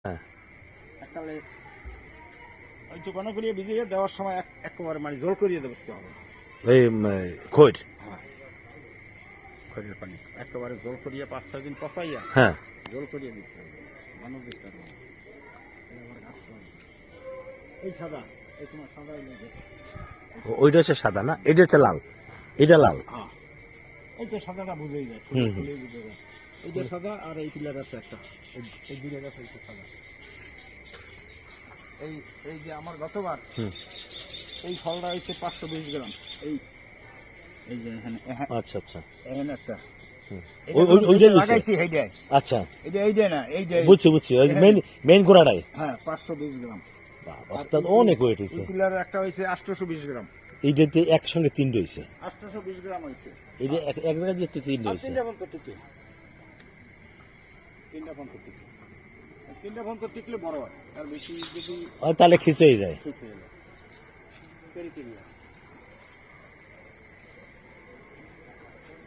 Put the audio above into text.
হ্যাঁ এককালে ওই দোকানে করিয়ে ভিজিয়ে দেওয়ার সময় একেবারে মানে জল করিয়ে দেবো হবে ওই খৈর। হ্যাঁ খৈরের পানি একেবারে জল করিয়ে 5-6 দিন পচাইয়া হ্যাঁ জল করিয়ে দিতে হবে মানুষ দিতে হবে। এই সাদা এই তোমার সাদা ওইটা হচ্ছে সাদা না, এটা হচ্ছে লাল, এটা লাল। হ্যাঁ এইটা সাদাটা বুঝেই যায়, বুঝে যায়। এইটা সাদা আর এই পিলার আছে একটা, এই দুটো গাছ হচ্ছে সাদা। এই এই যে আমার গতবার এই ফলটা হচ্ছে 520 গ্রাম। এই এই যে এখানে আচ্ছা আচ্ছা এখানে একটা লাগাইছি এইটাই। আচ্ছা এটা এইটাই না এইটাই বুঝছি বুঝছি, ওই মেইন গোড়াটাই। হ্যাঁ 520 গ্রাম। অর্থাৎ অনেক ওয়েট হয়েছে। পিলার একটা হয়েছে 820 গ্রাম। এইটাতে একসঙ্গে 3 রয়েছে, 820 গ্রাম হয়েছে। এইটা এক জায়গায় দিয়ে 3 রয়েছে। 3টা পর্যন্ত টিকে, 3টা পর্যন্ত টিকে, 3টা পর্যন্ত টিকলে বড় হয়। আর বেশি যদি তাহলে খিচে যায়। খিচে যায়।